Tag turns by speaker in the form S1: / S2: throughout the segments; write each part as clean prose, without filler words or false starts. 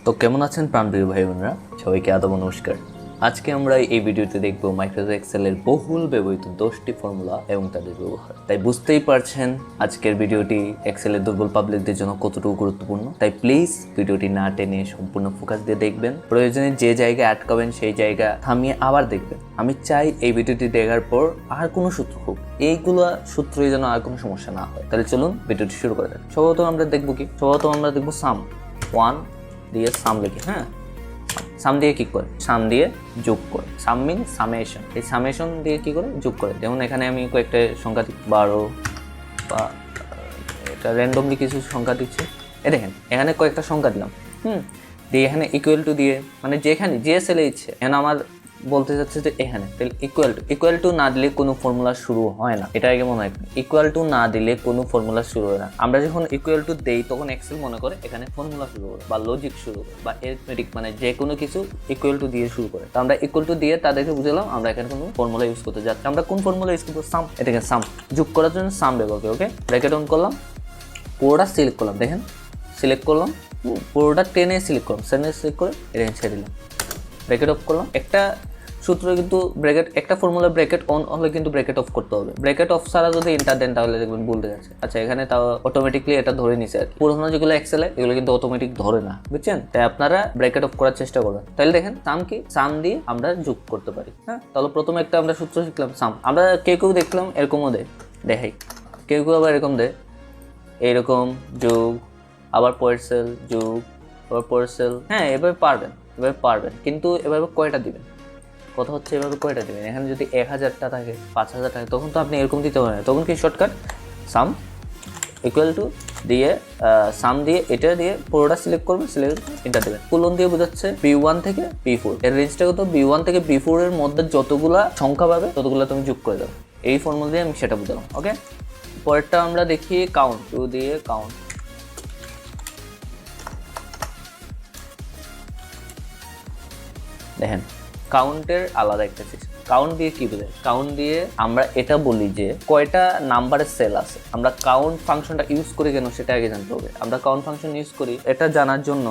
S1: তো কেমন আছেন প্রাণপ্রিয় ভাই বোনেরা, সবাইকে আদাব নমস্কার। আজকে আমরা এই ভিডিওতে দেখব মাইক্রোসফট এক্সেলের বহুল ব্যবহৃত 10টি ফর্মুলা এবং তাদের ব্যবহার। তাই বুঝতেই পারছেন আজকের ভিডিওটি এক্সেলের দুর্বল পাবলিকদের জন্য কতটুকু গুরুত্বপূর্ণ। তাই প্লিজ ভিডিওটি না টেনে সম্পূর্ণ ফোকাস দিয়ে দেখবেন। প্রয়োজনে যে জায়গায় আটকাবেন সেই জায়গা থামিয়ে আবার দেখবেন। আমি চাই এই ভিডিওটি দেখার পর আর কোনো সূত্র হোক, এইগুলো সূত্রই যেন আর কোনো সমস্যা না হয়। তাহলে চলুন ভিডিওটি শুরু করা যাক। সর্বপ্রথম আমরা দেখবো কি, সর্বপ্রথম আমরা দেখবো সাম। 1 দিয়ে সাম লিখি, হ্যাঁ সাম দিয়ে কি করে, সাম দিয়ে যোগ করে। সাম মিন সামেশন, এই সামেশন দিয়ে কি করে যোগ করে। যেমন এখানে আমি কয়েকটা সংখ্যা দিই, 12 বা এটা র্যান্ডমলি কিছু সংখ্যা দিচ্ছি। দেখেন এখানে কয়েকটা সংখ্যা দিলাম, দিয়ে এখানে ইকুয়াল টু দিয়ে, মানে যেখানে যে সেলে ইচ্ছে। এখানে আমার বলতে চাচ্ছে যে এখানে তাহলে ইকুয়াল টু না দিলে কোনো ফর্মুলা শুরু হয় না। এটা আগে মনে রাখবেন, ইকুয়াল টু না দিলে কোনো ফর্মুলা শুরু হয় না। আমরা যখন ইকুয়াল টু দেই তখন এক্সেল মনে করে এখানে ফর্মুলা শুরু করে বা লজিক শুরু করে বা এরিথমেটিক, মানে যে কোনো কিছু ইকুয়াল টু দিয়ে শুরু করে। তো আমরা ইকুয়াল টু দিয়ে তাদেরকে বুঝলাম আমরা এখানে কোনো ফর্মুলা ইউজ করতে যাচ্ছি। আমরা কোন ফর্মুলা ইউজ করবো? সাম। এটাকে সাম যোগ করার জন্য সাম ব্যবহার করি। ওকে, ব্র্যাকেট অন করলাম, পুরোটা সিলেক্ট করলাম, দেখেন সিলেক্ট করলাম, পুরোটা টেনে সিলেক্ট করলাম, সেনে সিলেক্ট করে এটা ছেড়ে দিলাম, ব্র্যাকেট অফ করলাম। একটা সূত্র কিন্তু ব্র্যাকেট, একটা ফর্মুলা ব্র্যাকেট অন হলে কিন্তু ব্র্যাকেট অফ করতে হবে। ব্র্যাকেট অফ ছাড়া যদি এন্টার দেন তাহলে দেখবেন বলতে যাচ্ছে। আচ্ছা এখানে তাও অটোমেটিকলি এটা ধরে নিছে আর কি। পুরোনো যেগুলো এক্সেলে এগুলো কিন্তু অটোমেটিক ধরে না, বুঝছেন? তাই আপনারা ব্র্যাকেট অফ করার চেষ্টা করবেন। তাহলে দেখেন সাম কি, সাম দিয়ে আমরা যোগ করতে পারি। হ্যাঁ, তাহলে প্রথমে একটা আমরা সূত্র শিখলাম সাম। আমরা কেউ দেখলাম এরকমও দেখাই, কেউ আবার এরকম দেয়, এইরকম যোগ, আবার পরের সেল যোগ, আবার পরের সেল। হ্যাঁ এভাবে পারবেন, কিন্তু এভাবে কয়টা দিবেন? কথা হচ্ছে এভাবে কয়টা দেবেন। এখানে যদি 1000টা থাকে, 5000 থাকে, তখন তো আপনি এরকম দিতে পারেন। তখন কি শর্টকাট সাম ইকুয়াল টু দিয়ে সাম দিয়ে এটা দিয়ে পুরোটা সিলেক্ট করবেন, সিলেক্ট এটা দেবেন। কোলন দিয়ে বোঝাচ্ছে B1 থেকে B4, এর রেঞ্জটা কত? B1 থেকে B4 এর মধ্যে যতগুলা সংখ্যা পাবে ততগুলো তুমি যোগ করে দাও। এই ফর্মুলা দিয়ে আমি সেটা বুঝলাম। ওকে, পরেরটা আমরা দেখি কাউন্ট। 2 দিয়ে কাউন্ট, দেখেন কাউন্টের আলাদা একটা সিস্টেম। কাউন্ট দিয়ে কি বোঝায়? কাউন্ট দিয়ে আমরা এটা বলি যে কয়টা নাম্বারের সেল আছে। আমরা কাউন্ট ফাংশনটা ইউজ করি কেন সেটা আগে জানতে হবে। আমরা কাউন্ট ফাংশন ইউজ করি এটা জানার জন্য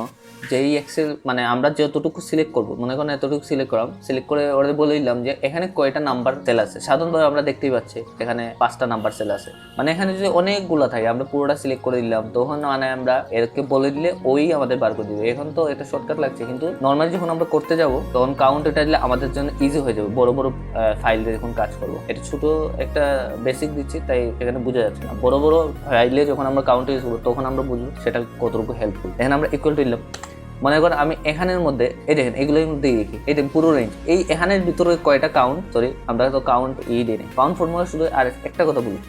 S1: যে এই এক্সেল, মানে আমরা যতটুকু সিলেক্ট করবো, মনে করেন এতটুকু সিলেক্ট করলাম, সিলেক্ট করে ওদের বলে দিলাম যে এখানে কয়টা নাম্বার সেল আছে। সাধারণভাবে আমরা দেখতেই পাচ্ছি এখানে 5টা নাম্বার সেল আছে। মানে এখানে যদি অনেকগুলো থাকে আমরা পুরোটা সিলেক্ট করে দিলাম, তখন মানে আমরা এরকে বলে দিলে ওই আমাদের বার করে দিবে। এখন তো এটা শর্টকাট লাগছে, কিন্তু নর্মালি যখন আমরা করতে যাব তখন কাউন্ট এটা দিলে আমাদের জন্য ইজি হয়ে যাবে। বড় বড় ফাইলে যখন কাজ করবো, এটা ছোট একটা বেসিক দিচ্ছি তাই এখানে বোঝা যাচ্ছে না। বড় বড় ফাইলে যখন আমরা কাউন্ট ইউজ করবো তখন আমরা বুঝবো সেটা কতটুকু হেল্পফুল। এখানে আমরা ইকুয়াল টু দিলাম, মনে করেন আমি এখানের মধ্যে এই দেখেন এগুলোর মধ্যেই দেখি, এই দেখেন পুরো রেঞ্জ, এই এখানের ভিতরে কয়টা কাউন্ট, সরি আমরা তো কাউন্ট দিই না, কাউন্ট ফর্মুলা শুধু। আর একটা কথা বলি,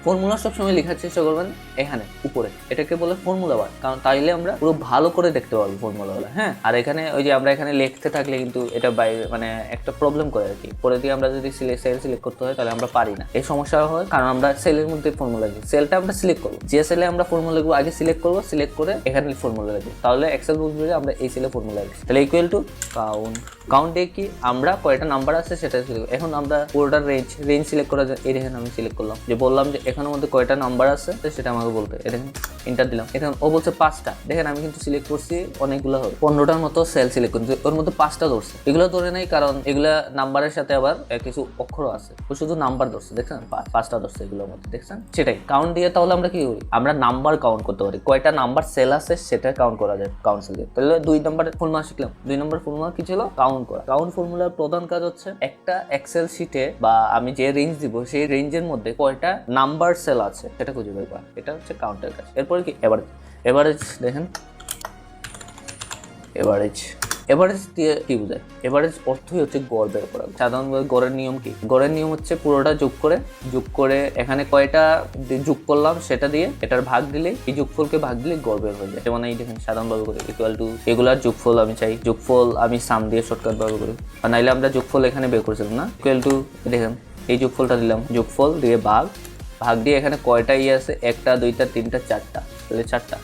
S1: ফর্মুলা সবসময় লেখার চেষ্টা করবেন এখানে উপরে, এটাকে বলে ফর্মুলা বার, কারণ তাইলে আমরা পুরো ভালো করে দেখতে পারবো ফর্মুলাগুলো। হ্যাঁ, আর এখানে ওই যে আমরা এখানে লিখতে থাকলে কিন্তু এটা বাইরে মানে একটা প্রবলেম করে আর কি। পরে দিয়ে আমরা যদি সেল সিলেক্ট করতে হয় তাহলে আমরা পারি না, এই সমস্যা হয়, কারণ আমরা সেলের মধ্যে ফর্মুলা লিখি। সেলটা আমরা সিলেক্ট করবো, যে সেলে আমরা ফর্মুলা লিখবো আগে সিলেক্ট করবো, সিলেক্ট করে এখানে ফর্মুলা লিখবো, তাহলে এক্সেল বুঝবে যে আমরা এই সেলে ফর্মুলা লিখছি। তাহলে ইকুয়াল টু কাউন্ট, কাউন্টে কি আমরা কয়টা নাম্বার আছে সেটা সিলেক্ট। এখন আমরা পুরোটার রেঞ্জ সিলেক্ট করা যায়। এই দেখেন আমি সিলেক্ট করলাম, যে বললাম যে এখানের মধ্যে কয়টা নাম্বার আছে সেটা আমাকে বলতে। দেখেন এন্টার দিলাম, এখন ও বলছে 5টা। দেখেন আমি কিন্তু সিলেক্ট করছি অনেকগুলো হবে, 15টার মতো সেল সিলেক্ট করছি, ওর মধ্যে 5টা ধরছে। এগুলো ধরে নেই কারণ এগুলা নাম্বারের সাথে আবার কিছু অক্ষর আছে, ও শুধু নাম্বার ধরছে। দেখছেন 5টা ধরছে এগুলোর মধ্যে, দেখছেন? সেটাই কাউন্ট দিয়ে। তাহলে আমরা কি করি, আমরা নাম্বার কাউন্ট করতে পারি, কয়টা নাম্বার সেল আছে সেটা কাউন্ট করা যায় কাউন্ট সেল দিয়ে। তাহলে 2 নম্বরের ফর্মুলা শিখলাম। 2 নম্বর ফর্মুলা কি ছিল? কাউন্ট করা। কাউন্ট ফর্মুলার প্রধান কাজ হচ্ছে একটা এক্সেল শিটে বা আমি যে রেঞ্জ দিব সেই রেঞ্জের মধ্যে কয়টা নাম্বার সেল আছে সেটা খুঁজে বের করা। এটা হচ্ছে কাউন্টের কাজ। এরপরে কি এভারেজ দেখেন, এভারেজ দিয়ে কি বোঝায়? এভারেজ অর্থই হচ্ছে গড় বের করা। সাধারণভাবে গড়ের নিয়ম কি? গড়ের নিয়ম হচ্ছে পুরোটা যোগ করে এখানে কয়টা যোগ করলাম সেটা দিয়ে এটার ভাগ দিলে, এই যোগফলকে ভাগ দিলে গড় বের হয়ে যায়। যেমন এই দেখেন সাধারণভাবে করে ইকুয়াল টু, এগুলার যোগফল আমি চাই, যোগফল আমি সাম দিয়ে শর্টকাট ভাবে করি। আর নাইলে আমরা যোগফল এখানে বের করেছিলাম না, ইকুয়াল টু দেখেন এই যোগফলটা দিলাম, যোগফল দিয়ে ভাগ দিয়ে এখানে কয়টা আছে, 1টা 2টা 3টা 4টা, তাহলে 4টা।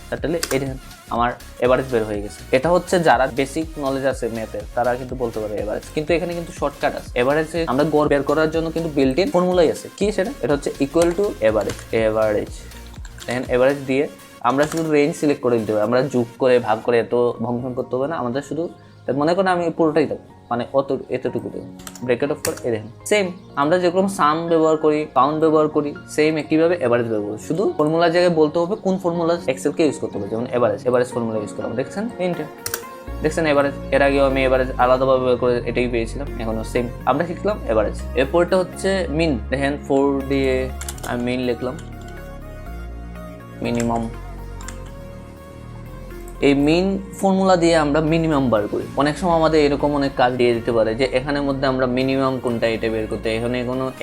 S1: তাহলে এই দেখেন আমার এভারেজ বের হয়ে গেছে। এটা হচ্ছে যারা বেসিক নলেজ আছে ম্যাথের তারা কিন্তু বলতে পারে এভারেজ, কিন্তু এখানে কিন্তু শর্টকাট আছে। এভারেজে আমরা গড় বের করার জন্য কিন্তু বিল্ট ইন ফর্মুলাই আছে। কি সেটা? এটা হচ্ছে ইকুয়াল টু এভারেজ। দেখেন এভারেজ দিয়ে আমরা শুধু রেঞ্জ সিলেক্ট করে দিতে হবে, আমরা যোগ করে ভাগ করে এত ভংশন করতে হবে না, আমাদের শুধু মনে করেন আমি পুরোটাই দেবো, মানে এতটুকু দেবো, ব্র্যাকেট অফ করে এ দেখেন সেম আমরা যেরকম সাম ব্যবহার করি, কাউন্ট ব্যবহার করি, সেম একইভাবে এভারেজ ব্যবহার করি। শুধু ফর্মুলার জায়গায় বলতে হবে কোন ফর্মুলা এক্সেলকে ইউজ করতে হবে, যেমন এভারেজ ফর্মুলা ইউজ করলাম, দেখছেন দেখছেন এভারেজ। এর আগেও আমি এভারেজ আলাদাভাবে ব্যবহার করে এটাই পেয়েছিলাম, এখনো সেম আমরা শিখলাম এভারেজ। এরপরটা হচ্ছে মিন, দেখেন 4 দিয়ে আমি মিন লিখলাম, মিনিমাম। এই মিন ফর্মুলা দিয়ে আমরা মিনিমাম বার করি। অনেক সময় আমাদের এরকম অনেক কাজ দিয়ে দিতে পারে যে এখানের মধ্যে আমরা মিনিমাম কোনটা এটা বের করতে,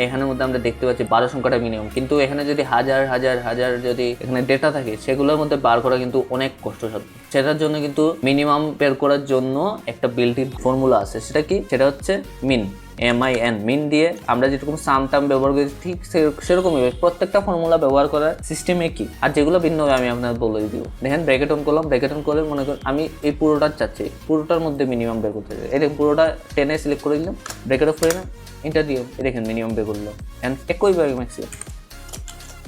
S1: এখানের মধ্যে আমরা দেখতে পাচ্ছি 12 সংখ্যাটা মিনিমাম, কিন্তু এখানে যদি হাজার হাজার হাজার যদি এখানে ডেটা থাকে সেগুলোর মধ্যে বার করা কিন্তু অনেক কষ্টসাধ্য। সেটার জন্য কিন্তু মিনিমাম বের করার জন্য একটা বিল্ট ইন ফর্মুলা আছে, সেটা কি, সেটা হচ্ছে মিন, MIN, মিন দিয়ে আমরা যেরকম সাম টাম ব্যবহার করি ঠিক সেরকমই প্রত্যেকটা ফর্মুলা ব্যবহার করার সিস্টেম একই, আর যেগুলো ভিন্ন হবে আমি আপনার বলে দিব। দেখেন ব্র্যাকেট অন করলাম, ব্র্যাকেট অন করে মনে করেন আমি এই পুরোটা চাচ্ছি, পুরোটার মধ্যে মিনিমাম বের করতে চাই, এই দেখুন পুরোটা 10 সিলেক্ট করে দিলাম, ব্র্যাকেট অফ করে না ইন্টার দিয়ে দেখেন মিনিমাম বের করলাম, অ্যান্ড একইভাবে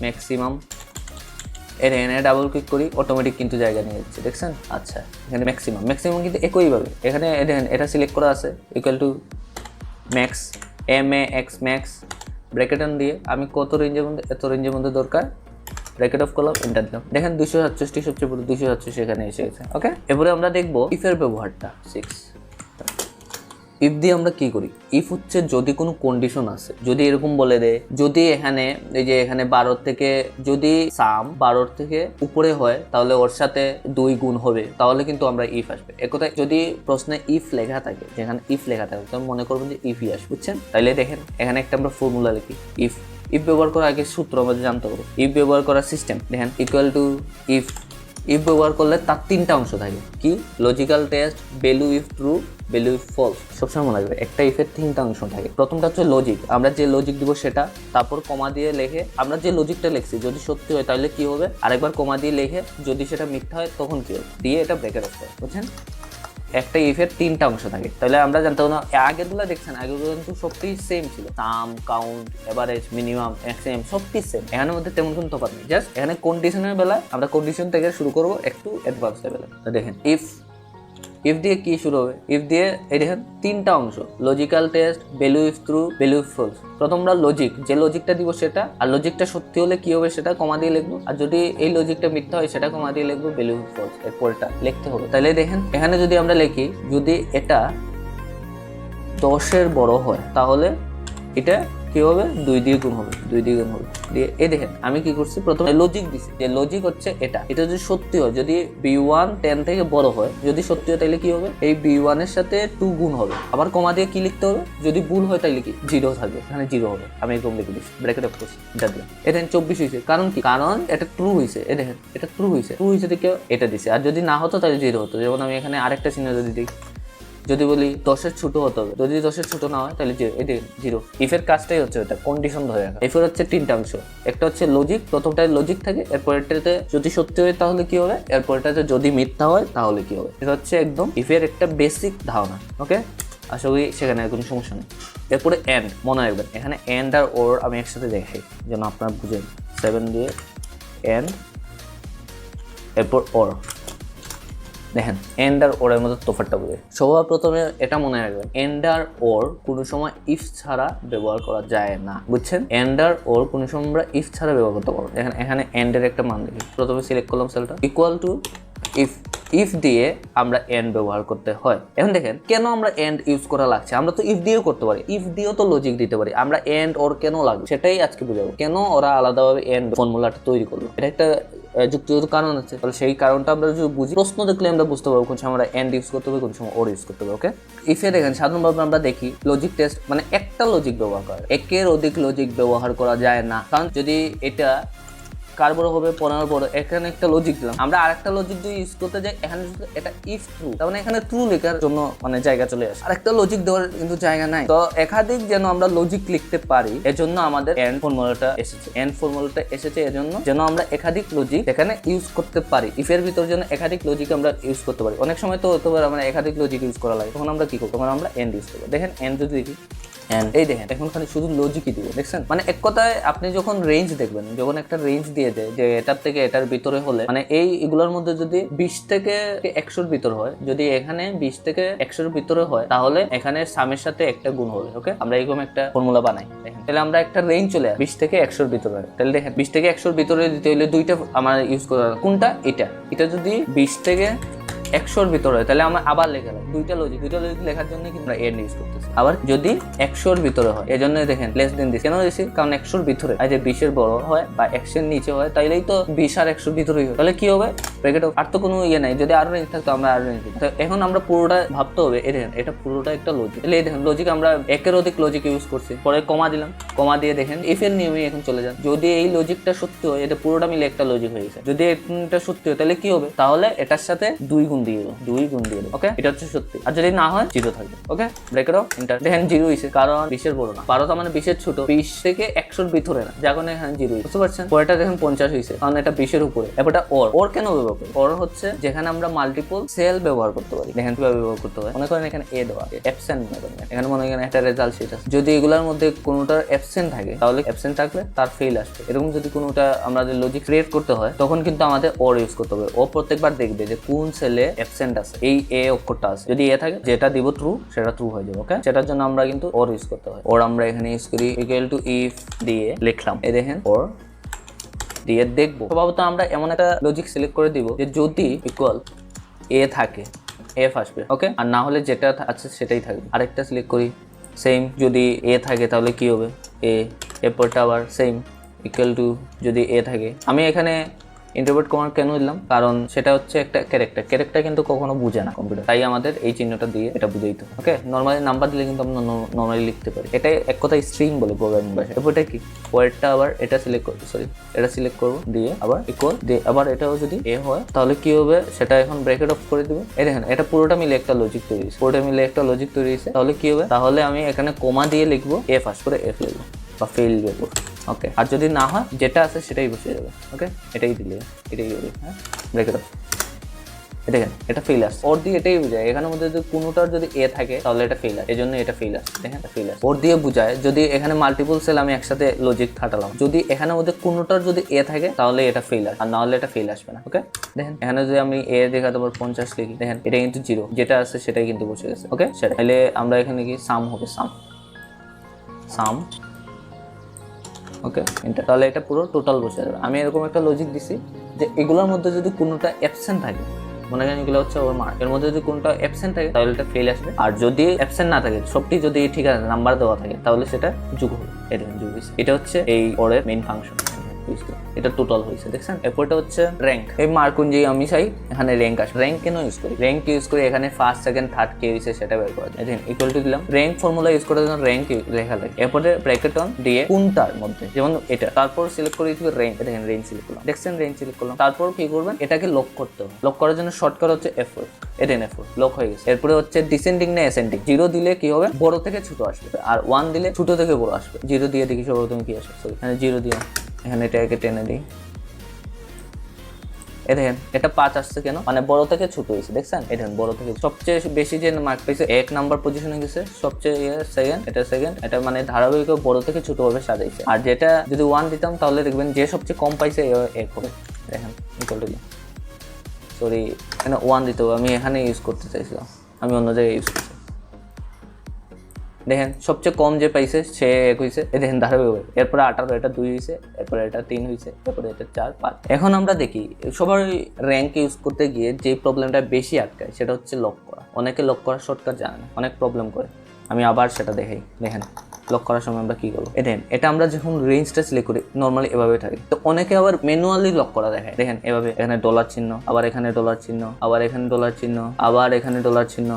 S1: ম্যাক্সিমাম এখানে ডাবল ক্লিক করি, অটোমেটিক কিন্তু জায়গা নিয়ে যাচ্ছে, দেখছেন। আচ্ছা এখানে ম্যাক্সিমাম কিন্তু একইভাবে এখানে দেখেন এটা সিলেক্ট করা আছে, equal to max, MAX max, bracket on দিয়ে আমি কত রেঞ্জের মধ্যে, এত রেঞ্জের মধ্যে দরকার, ব্র্যাকেট অফ করলাম, এন্টার দিলাম, দেখেন 267 সবচেয়ে বড় 267 এখানে এসে গেছে। ওকে, এরপরে আমরা দেখবো ইফের ব্যবহারটা। 6 ইফ দিয়ে আমরা কি করি, ইফ হচ্ছে যদি কোনো কন্ডিশন আছে, যদি এরকম বলে দেয়, যদি এখানে এই যে এখানে 12 থেকে যদি সাম 12 থেকে উপরে হয় তাহলে ওর সাথে 2 গুণ হবে, তাহলে কিন্তু আমরা ইফ আসবে। একথায় যদি প্রশ্নে ইফ লেখা থাকে, যেখানে ইফ লেখা থাকে তখন মনে করবেন যে ইফই আসবে, বুঝছেন। তাইলে দেখেন এখানে একটা আমরা ফর্মুলা লিখি, ইফ ব্যবহার করার আগে সূত্র আমাদের জানতে হবে। ইফ ব্যবহার করার সিস্টেম দেখেন ইকুয়াল টু ইফ ব্যবহার করলে তার 3টা অংশ থাকে, কি, logical test, value if true, value if false. সবসময় মনে রাখবে একটা ইফের 3টা অংশ থাকে। প্রথমটা হচ্ছে লজিক, আমরা যে লজিক দিব সেটা, তারপর কমা দিয়ে লেখে আমরা যে লজিকটা লিখছি যদি সত্যি হয় তাহলে কি হবে, আরেকবার কমা দিয়ে লেখে যদি সেটা মিথ্যা হয় তখন কি হবে, দিয়ে এটা ব্রেকেট অফ করে, বুঝছেন। একটা ইফের 3টা অংশ থাকে, তাহলে আমরা জানতে না আগেরগুলো দেখছেন, আগেগুলো কিন্তু সবটাই সেম ছিল, সাম, কাউন্ট, এভারেজ, মিনিমাম, ম্যাক্সিমাম সবটি সেম, এখানের মধ্যে তেমন কোনো তফাৎ নেই। জাস্ট এখানে কন্ডিশনের বেলায় আমরা কন্ডিশন থেকে শুরু করবো একটু অ্যাডভান্স লেভেলে। তো দেখেন ইফ দিয়ে কি শুরু হবে, ইফ দিয়ে এই দেখেন 3টা অংশ, logical test, value if true, value if false. প্রথম আমরা লজিক, যে লজিকটা দিব সেটা, আর লজিকটা সত্যি হলে কি হবে সেটা কমা দিয়ে লিখবো, আর যদি এই লজিকটা মিথ্যা হয় সেটা কমা দিয়ে লিখবো, ভ্যালু ইফ ফলস, এরপরটা লিখতে হবে। তাহলে দেখেন এখানে যদি আমরা লিখি যদি এটা 10-এর বড় হয় তাহলে এটা কি হবে, 2 দিয়ে গুণ হবে, দিয়ে এই দেখেন আমি কি করছি, প্রথমে লজিক দিছি, যে লজিক হচ্ছে এটা যদি সত্যি হয়, যদি B1 10 থেকে বড় হয়, যদি সত্যি হয় তাহলে কি হবে, এই B1 এর সাথে 2 গুণ হবে, আবার কমা দিয়ে কি লিখতে হবে, যদি ভুল হয় তাহলে কি 0 থাকবে, এখানে 0 হবে, আমি এরকম লিখে দিচ্ছি, ব্র্যাকেট অফ করছি, এটা দিলাম, এটা 24 হয়েছে, কারণ কি, কারণ এটা ট্রু হয়েছে, এই দেখেন এটা ট্রু হয়েছে দেখে এটা দিছে, আর যদি না হতো তাহলে 0 হতো। যেমন আমি এখানে আরেকটা চিহ্ন যদি দিই, যদি বলি 10-এর ছোট হতে হবে, যদি 10-এর ছোট না হয় তাহলে 0। ইফের কাজটাই হচ্ছে ওটা, কন্ডিশন ধরে রাখা। ইফের হচ্ছে 3টা অংশ, একটা হচ্ছে লজিক, প্রথমটায় লজিক থাকে, এরপরেরটাতে যদি সত্যি হয় তাহলে কি হবে, এরপরেরটাতে যদি মিথ্যা হয় তাহলে কি হবে। এটা হচ্ছে একদম ইফের একটা বেসিক ধারণা। ওকে, আশা করি সেখানে কোনো সমস্যা নেই। এরপরে এন্ড, মনে রাখবেন এখানে এন্ড আর ওর আমি একসাথে দেখাই যেন আপনারা বুঝেন। 7 দিয়ে এন্ড, এরপর ওর, দেখেন এন্ড আর ওর এর মধ্যে তফাৎটা বুঝে। সবার প্রথমে এটা মনে রাখবেন, এন্ড আর ওর কোনো সময় ইফ ছাড়া ব্যবহার করা যায় না, বুঝছেন। এন্ড আর ওর কোনো সময় আমরা ইফ ছাড়া ব্যবহার করতে পারবো। দেখেন এখানে এন্ড এর একটা মান দেখি, প্রথমে সিলেক্ট করলাম সেলটা, ইকুয়াল টু ইফ দিয়ে আমরা এন্ড ব্যবহার করতে হয়। এখন দেখেন কেন আমরা এন্ড ইউজ করা লাগছে, আমরা তো ইফ দিয়েও করতে পারি, ইফ দিয়েও তো লজিক দিতে পারি, আমরা এন্ড ওর কেন লাগবে সেটাই আজকে বুঝাবো, কেন ওরা আলাদাভাবে এন্ড ফর্মুলাটা তৈরি করলো। এটা একটা যুক্তিগত কারণ আছে, তাহলে সেই কারণটা আমরা যদি বুঝি, প্রশ্ন দেখলে আমরা বুঝতে পারবো কোন সময় আমরা এন্ড ইউজ করতে হবে, কোন সময় ওর ইউজ করতে হবে। ওকে, ইফে দেখেন সাধারণভাবে আমরা দেখি লজিক টেস্ট মানে একটা লজিক ব্যবহার করে, একের অধিক লজিক ব্যবহার করা যায় না, কারণ যদি এটা কার বড় হবে 15 বড়, এখানে একটা লজিক দিলাম, আমরা আরেকটা লজিক যদি ইউজ করতে যাই, এখানে এটা ইফ ট্রু, তার মানে এখানে ট্রু লেখার জন্য মানে জায়গা চলে আসে, আরেকটা লজিক দেওয়ার কিন্তু জায়গা নাই। তো একাধিক যেন আমরা লজিক লিখতে পারি এজন্য আমাদের এন্ড ফর্মুলাটা এসেছে, এজন্য যেন আমরা একাধিক লজিক এখানে ইউজ করতে পারি। ইফের ভিতর যেন একাধিক লজিক আমরা ইউজ করতে পারি। অনেক সময় তো হতে পারে আমরা একাধিক লজিক ইউজ করা লাগে, তখন আমরা কি করবো, তখন আমরা এন্ড ইউজ করবো। দেখেন এন্ড যদি দেখি এন্ড এই দেখেন এখন খালি শুধু লজিকই দিব, দেখছেন? মানে এক কথায় আপনি যখন রেঞ্জ দেখবেন, যখন একটা রেঞ্জ দিয়ে দেয় যে এটার থেকে এটার ভিতরে হলে, মানে এইগুলোর মধ্যে যদি 20 থেকে 100-র ভিতর হয়, যদি এখানে 20 থেকে 100-র ভিতরে হয়, তাহলে এখানে সামের সাথে একটা গুণ হবে। ওকে, আমরা এরকম একটা ফর্মুলা বানাই। দেখেন তাহলে আমরা একটা রেঞ্জ চলে আসে 20 থেকে 100-র ভিতরে হয়, তাহলে দেখেন 20 থেকে 100-র ভিতরে দিতে হলে দুইটা আমার ইউজ করা, কোনটা? এটা যদি 20 থেকে 100-র ভিতরে হয়, তাহলে আমরা আবার লেখালাম দুইটা লজিক লেখার জন্য কিন্তু আমরা এন্ড ইউজ করতেছি। আবার যদি 100-র ভিতরে হয়, এই জন্য দেখেন লেস দেন দিস কেন দিছি, কারণ 100-র ভিতরে আর যে 20-এর বড় হয় বা 100-এর নিচে হয়, তাইলেই তো 20 আর 100-র ভিতরেই হয়, তাহলে কি হবে? ব্র্যাকেট আর তো কোনো ইয়ে নাই, যদি আরো রেঞ্জ থাকতো আমরা আরো রেঞ্জ দিতাম। এখন আমরা পুরোটা ভাবতে হবে, দেখেন এটা পুরোটা একটা লজিক, তাহলে এই দেখেন লজিক আমরা একের অধিক লজিক ইউজ করছি, পরে কমা দিলাম, কমা দিয়ে দেখেন ইফ এর নিয়মে এখন চলে যান, যদি এই লজিকটা সত্যি হয়, এটা পুরোটা মিলে একটা লজিক হয়ে গেছে। যদি এটা সত্যি হয় তাহলে কি হবে? তাহলে এটার সাথে 2 গুণ দিয়ে দেবো, 2 গুণ দিয়ে দেবো। ওকে, এটা হচ্ছে সত্যি। আর যদি না হয় 0 থাকবে। ওকে, ব্রেকেট অফ এন্টার। দেখেন 0 হইছে, কারণ 20-এর বড় না, 12 মানে 20-এর ছোট, 20 থেকে 100-র ভিতরে না, যার কারণে এখানে 0 বুঝতে পারছেন? পরেরটা দেখেন 50 হইছে, কারণ এটা 20-এর উপরে। এবারটা ওর কেন ব্যবহার করি? ওর হচ্ছে যেখানে আমরা মাল্টিপল সেল ব্যবহার করতে পারি। দেখেন কিভাবে ব্যবহার করতে হয়। মনে করেন এখানে এ দেওয়া অ্যাবসেন্ট, মনে করেন এখানে মনে করেন একটা রেজাল্ট শিট আছে, যদি এগুলোর মধ্যে কোনোটার অ্যাবসেন্ট থাকে, তাহলে অ্যাবসেন্ট থাকলে তার ফেল আসবে। এরকম যদি কোনোটা আমাদের লজিক ক্রিয়েট করতে হয়, তখন কিন্তু আমাদের ওর ইউজ করতে হবে। ও প্রত্যেকবার দেখবে যে কোন সেলে অ্যাবসেন্ট আছে, এই এ অক্ষরটা আছে, যদি এ থাকে যেটা দিব ট্রু, সেটা ট্রু হয়ে যাবে। ওকে, সেটার জন্য আমরা কিন্তু ওর ইউজ করতে হয়। ওর আমরা এখানে ইউজ করি ইকুয়াল টু ইফ দিয়ে লিখলাম, এই দেখেন ওর দিয়ে দেখবো। স্বভাবত আমরা এমন একটা লজিক সিলেক্ট করে দিব যে যদি ইকুয়াল এ থাকে এফ আসবে। ওকে, আর না হলে যেটা আছে সেটাই থাকবে। আরেকটা সিলেক্ট করি, সেম যদি এ থাকে তাহলে কি হবে? এরপরটা আবার সেম ইকুয়াল টু যদি এ থাকে। আমি এখানে ইন্টারপ্রেট কমান্ড কেন দিলাম? কারণ সেটা হচ্ছে একটা ক্যারেক্টার কিন্তু কখনো বুঝে না কম্পিউটার, তাই আমাদের এই চিহ্নটা দিয়ে এটা বুঝাইতে হবে। ওকে, নর্মালি নাম্বার দিলে কিন্তু আমরা নর্মালি লিখতে পারি, এটাই এক কথায় স্ট্রিং বলে প্রোগ্রামিং ভাষায়। এরপরটা কি? ওয়ার্ডটা আবার এটা সিলেক্ট করবো, এটা সিলেক্ট করবো, দিয়ে আবার ইকুয়াল দিয়ে আবার এটাও যদি এ হয় তাহলে কি হবে? সেটা এখন ব্র্যাকেট অফ করে দিবে। এই দেখেন এটা পুরোটা মিলে একটা লজিক তৈরি হয়েছে, তাহলে কি হবে? তাহলে আমি এখানে কমা দিয়ে লিখবো, এফ আস করে এফ লিখবো বা ফেল লিখবো। ওকে, আর যদি না হয় যেটা আছে সেটাই বসে যাবে। ওকে, এটাই দিলে এটাই হবে। হ্যাঁ, ব্রেকেট অফ। দেখেন এটা ফেল আসছে, ওর দিয়ে এটাই বোঝায় এখানের মধ্যে যদি কোনোটার যদি এ থাকে তাহলে এটা ফেল আসে, এই জন্য এটা ফেল আসছে। দেখেন এটা ফেল আসছে, ওর দিয়ে বোঝায় যদি এখানে মাল্টিপল সেল আমি একসাথে লজিক খাটালাম, যদি এখানের মধ্যে কোনোটার যদি এ থাকে তাহলে এটা ফেল আসে, আর না হলে এটা ফেল আসবে না। ওকে, দেখেন এখানে যদি আমি এ দেখাতে পারবো 50 লিখি, দেখেন এটা কিন্তু 0, যেটা আছে সেটাই কিন্তু বসে গেছে। ওকে, সেটা তাহলে আমরা এখানে কি সাম হবে, সাম। ওকে, তাহলে এটা পুরো টোটাল বসে যাবে। আমি এরকম একটা লজিক দিছি যে এগুলোর মধ্যে যদি কোনোটা অ্যাবসেন্ট থাকে, মনে করেন এগুলো হচ্ছে ওর মার্ক, এর মধ্যে যদি কোনোটা অ্যাবসেন্ট থাকে তাহলে এটা ফেল আসবে, আর যদি অ্যাবসেন্ট না থাকে, সবটি যদি ঠিক আছে নাম্বার দেওয়া থাকে, তাহলে সেটা যোগ হবে। এটা যোগ হয়েছে, এটা হচ্ছে এই ওরের মেইন ফাংশন। এটা টোটাল হয়েছে, দেখছেন? এরপরটা হচ্ছে র্যাঙ্ক। এই মার্ক অনুযায়ী আমি চাই এখানে র্যাঙ্ক আসবে। র্যাঙ্ক কেন ইউজ করি? র্যাঙ্ক ইউজ করে এখানে ফার্স্ট সেকেন্ড থার্ড কে হয়েছে সেটা বের করা যায়। দেখেন ইকুয়াল টু দিলাম, র্যাঙ্ক ফর্মুলা ইউজ করার জন্য র্যাঙ্ক লেখা লাগে, এরপরে ব্র্যাকেট অন দিয়ে কোনটার মধ্যে, যেমন এটা, তারপর সিলেক্ট করে দিতে হবে র্যাঙ্ক। দেখেন রেঞ্জ সিলেক্ট করলাম, দেখছেন রেঞ্জ সিলেক্ট করলাম। তারপর কি করবেন? এটাকে লক করতে হবে। লক করার জন্য শর্টকাট হচ্ছে F4, F4 লক হয়ে গেছে। এরপরে হচ্ছে ডিসেন্ডিং না অ্যাসেন্ডিং। 0 দিলে কি হবে? বড় থেকে ছোট আসবে, আর 1 দিলে ছোট থেকে বড় আসবে। 0 দিয়ে দেখি সর্বপ্রথম কি আসে, সরি এখানে 0 দিয়ে এখানে এটাকে টেনে দিই। দেখেন এটা 5 আসছে কেন? মানে বড় থেকে ছোট হয়েছে, দেখছেন? দেখেন বড় থেকে সবচেয়ে বেশি যে মার্ক পাইছে 1 নাম্বার পজিশনে গেছে, সবচেয়ে সেকেন্ড, এটা মানে ধারাবাহিক বড় থেকে ছোট ভাবে সাজাইছে। আর যেটা যদি 1 দিতাম তাহলে দেখবেন যে সবচেয়ে কম পাইছে 1 হবে। দেখেন ইকুয়াল টু, সরি এখানে 1 দিতে হবে, আমি এখানে ইউজ করতে চাইছিলাম, আমি অন্য জায়গায় ইউজ করছি। দেখেন সবচেয়ে কম যে পাইছে সে 1 হয়েছে। দেখেন ধারাবাহিক, এরপরে 18, এটা 2 হয়েছে, এরপরে এটা 3 হয়েছে, এরপরে এটা 4, 5। এখন আমরা দেখি সবার র্যাঙ্ক ইউজ করতে গিয়ে যে প্রবলেমটা বেশি আটকায় সেটা হচ্ছে লক করা। অনেকে লক করার শর্টকাট জানে না, অনেক প্রবলেম করে। আমি আবার সেটা দেখাই। দেখেন লক করার সময় আমরা কি করবো? এটা আমরা যখন রেঞ্জটা সিলেক্ট করি নর্মালি এভাবে থাকে, তো অনেকে আবার ম্যানুয়ালি লক করা দেখায়। দেখেন এভাবে, এখানে ডলার চিহ্ন, আবার এখানে ডলার চিহ্ন, আবার এখানে ডলার চিহ্ন, আবার এখানে ডলার চিহ্ন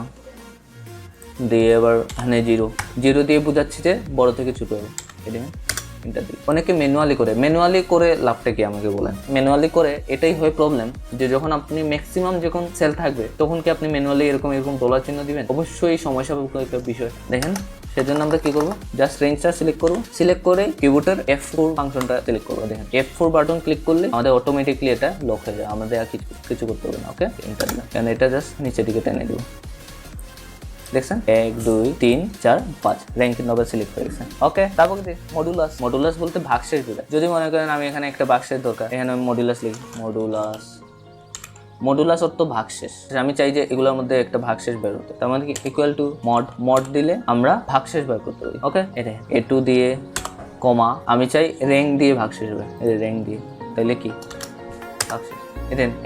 S1: দিয়ে আবার এখানে 0 দিয়ে বোঝাচ্ছি যে বড় থেকে ছোট হবে। অনেকে ম্যানুয়ালি করে লাভটা কি আমাকে বলেন? ম্যানুয়ালি করে এটাই হয় প্রবলেম, যে যখন আপনি ম্যাক্সিমাম যখন সেল থাকবে তখন কি আপনি ম্যানুয়ালি এরকম ডলার চিহ্ন দিবেন? অবশ্যই সময় সাপেক্ষ একটা বিষয়। দেখেন সেজন্য আমরা কি করবো? জাস্ট রেঞ্জটা সিলেক্ট করবো, সিলেক্ট করে কিবোর্ডের F4 ফাংশনটা সিলেক্ট করবো। দেখেন F4 বাটন ক্লিক করলে আমাদের অটোমেটিকলি এটা লক হয়ে যায়, আমাদের আর কিছু করতে হবে না। ওকে, এন্টার দিলাম, কারণ এটা জাস্ট নিচের দিকে টেনে দিব। দেখছেন 1 2 3 4 5 র্যাঙ্কের নবে সিলেক্ট হয়ে গেছে। ওকে, তারপর কি মডুলাস। মডুলাস বলতে ভাগশেষ বোঝায়। যদি মনে করেন আমি এখানে একটা ভাগশেষ দরকার, এখানে আমি মডুলাস লিখি, মডুলাস অর্থ ভাগশেষ। আমি চাই যে এগুলোর মধ্যে একটা ভাগশেষ বের হতে, তার মানে কি ইকুয়াল টু মড দিলে আমরা ভাগশেষ বের করতে পারি। ওকে, এটা A2 দিয়ে কমা আমি চাই র্যাঙ্ক দিয়ে ভাগশেষ বের, এই র্যাঙ্ক দিয়ে, তাহলে কি ভাগশেষ।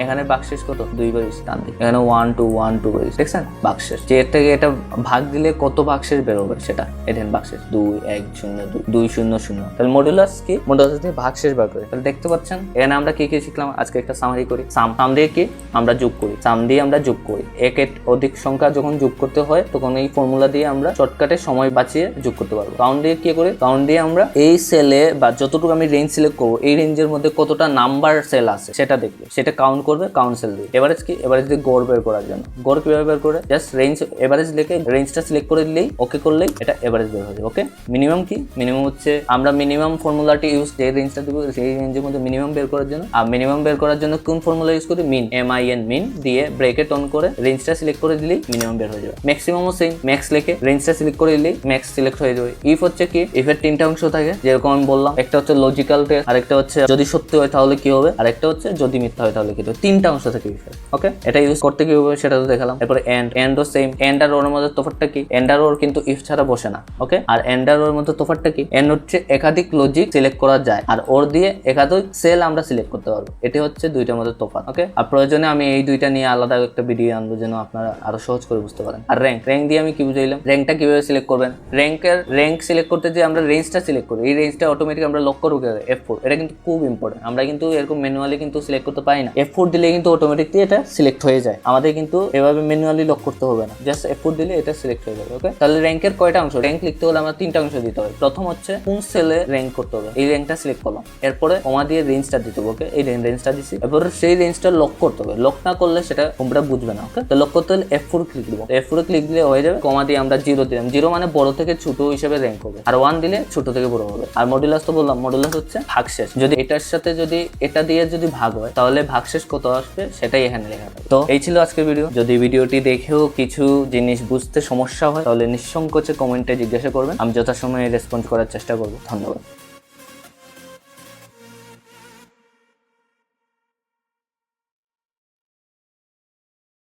S1: এখানে ভাগশেষ কত 2 করে টান দিই, এখানে 1 2 1 2 করে দেখছেন ভাগশেষ। যে এর থেকে এটা ভাগ দিলে কত ভাগশেষ বের হবে সেটা এখানে ভাগশেষ 2 1 0 2 2 0 0। তাহলে মডুলাস কি, মডুলাস দিয়ে ভাগশেষ বের করে। তাহলে দেখতে পাচ্ছেন এখানে আমরা কি কি শিখলাম। আজকে একটা সামারি করি। সাম দিয়ে কি আমরা যোগ করি, সাম দিয়ে আমরা যোগ করি। একের অধিক সংখ্যা যখন যোগ করতে হয় তখন এই ফর্মুলা দিয়ে আমরা শর্টকাটে সময় বাঁচিয়ে যোগ করতে পারবো। কাউন্ট দিয়ে কি করি, কাউন্ট দিয়ে আমরা এই সেলে বা যতটুকু আমি রেঞ্জ সিলেক্ট করবো এই রেঞ্জের মধ্যে কতটা নাম্বার সেল আছে সেটা দেখবে, সেটা কাউন্ট করবে, কাউন্ট সেল দিয়ে। এভারেজ কি, এভারেজ দিয়ে গড় বের করার জন্য। গড় কিভাবে বের করে, জাস্ট রেঞ্জ এভারেজ লিখে রেঞ্জটা সিলেক্ট করে দিলেই, ওকে করলেই এটা এভারেজ বের হবে। ওকে, মিনিমাম কি, মিনিমাম হচ্ছে আমরা মিনিমাম ফর্মুলাটি ইউজ, যে রেঞ্জটা দিব সেই রেঞ্জের মধ্যে মিনিমাম বের করার জন্য। আর মিনিমাম বের করার জন্য কোন ফর্মুলা ইউজ করি, মিন, MIN, মিন দিয়ে ব্রেকেট অন করে রেঞ্জটা সিলেক্ট করে দিলেই মিনিমাম বের হয়ে যাবে। ম্যাক্সিমামও সেম, ম্যাক্স লিখে রেঞ্জটা সিলেক্ট করে দিলেই ম্যাক্স সিলেক্ট হয়ে যাবে। ইফ হচ্ছে কি, ইফের 3টা অংশ থাকে যেরকম আমি বললাম, একটা হচ্ছে লজিক্যাল টেস্ট, আরেকটা হচ্ছে যদি সত্যি হয় তাহলে কি হবে, আরেকটা হচ্ছে যদি মিথ্যা হয় তাহলে কি হবে। 3টা অংশ থাকে ইফের। ওকে, এটা ইউজ করতে কি হবে সেটা তো দেখালাম। এরপরে এন্ডও সেম, এন্ড আর ওর মধ্যে তফাৎটা কি, এন্ড আর ওর কিন্তু ইফ ছাড়া বসে না। ওকে, আর এন্ড আর ওর মধ্যে তফাৎটা কি, এন্ড হচ্ছে একাধিক লজিক সিলেক্ট করা যায় আর ওর দিয়ে একাধিক সেল আমরা সিলেক্ট করতে পারবো। এটা হচ্ছে দুইটার মধ্যে তফাৎ। ওকে, আর প্রয়োজনে আমি এই দুইটা নিয়ে আলাদা একটা ভিডিও আনবো যেন আপনারা আরো সহজ করে বুঝতে পারেন। আর র্যাঙ্ক দিয়ে আমি কি বুঝাইলাম, র্যাঙ্কটা কিভাবে সিলেক্ট করবেন। র্যাঙ্ক সিলেক্ট করতে যে আমরা রেঞ্জটা সিলেক্ট করি, এই রেঞ্জটা অটোমেটিক আমরা লক করবো F4। এটা কিন্তু খুব ইম্পর্টেন্ট, আমরা কিন্তু এরকম ম্যানুয়ালি কিন্তু সিলেক্ট করতে পারি না। F4 দিলে কিন্তু অটোমেটিকলি এটা সিলেক্ট হয়ে যায়, আমাদের কিন্তু এভাবে ম্যানুয়ালি লক করতে হবে না, জাস্ট F4 দিলে এটা সিলেক্ট হয়ে যাবে। ওকে, তাহলে র্যাঙ্কের কয়টা অংশ, র্যাঙ্ক লিখতে হলে আমরা 3টা অংশ দিতে হবে। প্রথম হচ্ছে কোন সেলে র্যাঙ্ক করতে হবে, এই র্যাঙ্কটা সিলেক্ট করলাম, এরপরে কমা দিয়ে রেঞ্জটা দিতে হবে। ওকে, এই রেঞ্জটা দিছি, এরপরে সেই রেঞ্জটা লক করতে হবে। লক না করলে সেটা কম্পিউটার বুঝবে না। ওকে, তো লক করতে হলে F4 ক্লিক দিব, F4 ক্লিক দিলে হয়ে যাবে। কমা দিয়ে আমরা 0 দিলাম, 0 মানে বড় থেকে ছোট হিসেবে র্যাঙ্ক হবে, আর 1 দিলে ছোট থেকে বড় হবে। আর মডুলাস তো বললাম, মডুলাস হচ্ছে ভাগশেষ। যদি এটার সাথে যদি এটা দিয়ে যদি ভাগ হয় তাহলে ভাগশেষ কত আসবে সেটাই এখানে লেখা থাকে। তো এই ছিল আজকের ভিডিও। যদি ভিডিওটি দেখেও কিছু জিনিস বুঝতে সমস্যা হয় তাহলে নিঃসংকোচে কমেন্টে জিজ্ঞাসা করবেন, আমি যথাসময়ে রেসপন্স করার চেষ্টা করব। ধন্যবাদ।